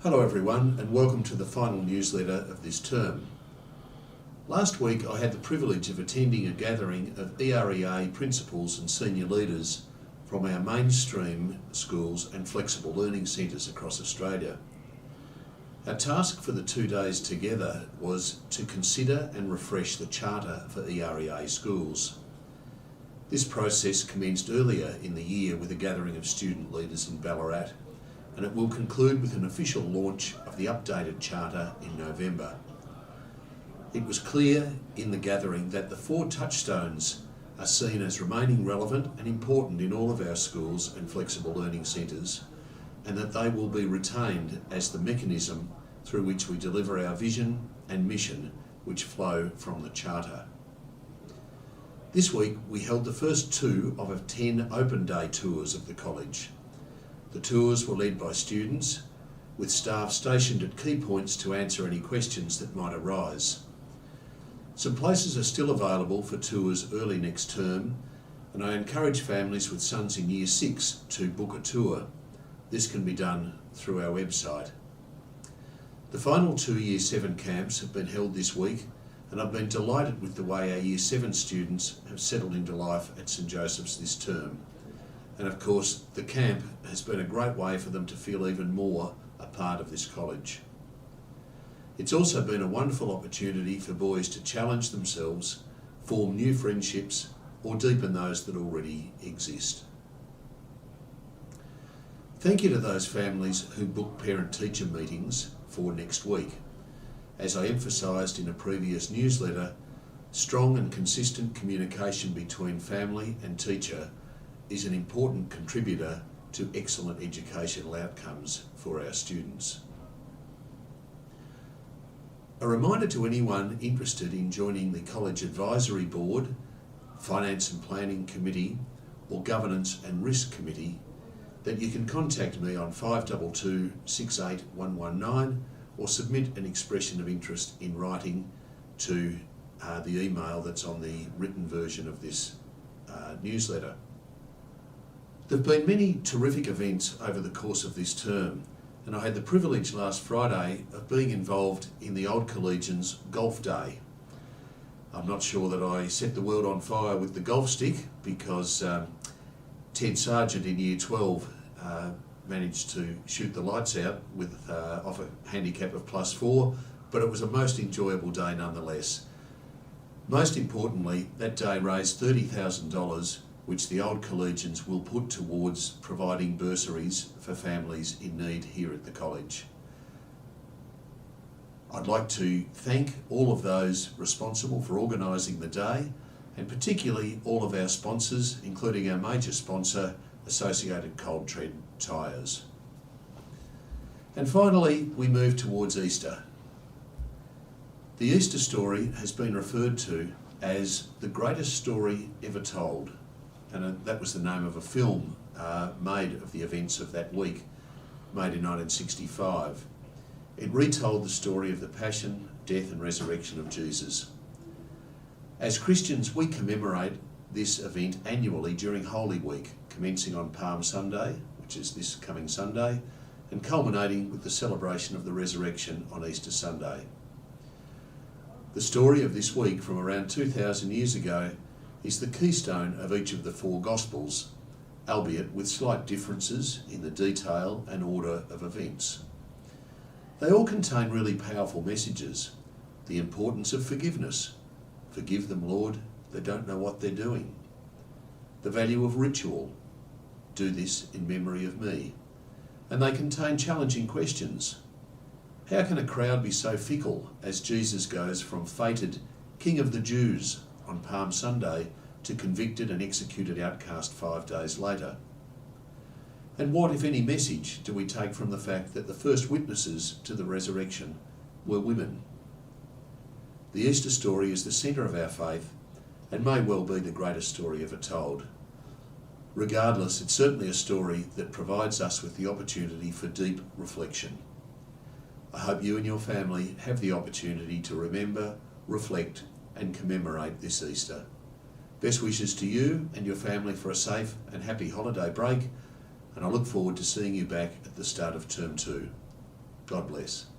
Hello everyone, and welcome to the final newsletter of this term. Last week I had the privilege of attending a gathering of EREA principals and senior leaders from our mainstream schools and flexible learning centres across Australia. Our task for the 2 days together was to consider and refresh the charter for EREA schools. This process commenced earlier in the year with a gathering of student leaders in Ballarat, and it will conclude with an official launch of the updated charter in November. It was clear in the gathering that the 4 touchstones are seen as remaining relevant and important in all of our schools and flexible learning centres, and that they will be retained as the mechanism through which we deliver our vision and mission which flow from the charter. This week we held the first 2 of 10 open day tours of the college. The tours were led by students, with staff stationed at key points to answer any questions that might arise. Some places are still available for tours early next term, and I encourage families with sons in Year 6 to book a tour. This can be done through our website. The final 2 Year 7 camps have been held this week, and I've been delighted with the way our Year 7 students have settled into life at St Joseph's this term. And of course, the camp has been a great way for them to feel even more a part of this college. It's also been a wonderful opportunity for boys to challenge themselves, form new friendships, or deepen those that already exist. Thank you to those families who booked parent-teacher meetings for next week. As I emphasised in a previous newsletter, strong and consistent communication between family and teacher is an important contributor to excellent educational outcomes for our students. A reminder to anyone interested in joining the College Advisory Board, Finance and Planning Committee, or Governance and Risk Committee that you can contact me on 522 68119 or submit an expression of interest in writing to the email that's on the written version of this newsletter. There have been many terrific events over the course of this term, and I had the privilege last Friday of being involved in the Old Collegians Golf Day. I'm not sure that I set the world on fire with the golf stick because Ted Sargent in Year 12 managed to shoot the lights out with off a handicap of +4, but it was a most enjoyable day nonetheless. Most importantly, that day raised $30,000, which the Old Collegians will put towards providing bursaries for families in need here at the college. I'd like to thank all of those responsible for organising the day, and particularly all of our sponsors, including our major sponsor, Associated Cold Tread Tyres. And finally, we move towards Easter. The Easter story has been referred to as the greatest story ever told, and that was the name of a film made of the events of that week, made in 1965. It retold the story of the passion, death and resurrection of Jesus. As Christians, we commemorate this event annually during Holy Week, commencing on Palm Sunday, which is this coming Sunday, and culminating with the celebration of the resurrection on Easter Sunday. The story of this week from around 2,000 years ago is the keystone of each of the 4 Gospels, albeit with slight differences in the detail and order of events. They all contain really powerful messages. The importance of forgiveness. Forgive them, Lord, they don't know what they're doing. The value of ritual. Do this in memory of me. And they contain challenging questions. How can a crowd be so fickle as Jesus goes from fated King of the Jews on Palm Sunday to convicted and executed outcast 5 days later? And what, if any, message do we take from the fact that the first witnesses to the resurrection were women? The Easter story is the centre of our faith and may well be the greatest story ever told. Regardless, it's certainly a story that provides us with the opportunity for deep reflection. I hope you and your family have the opportunity to remember, reflect and commemorate this Easter. Best wishes to you and your family for a safe and happy holiday break, and I look forward to seeing you back at the start of Term 2. God bless.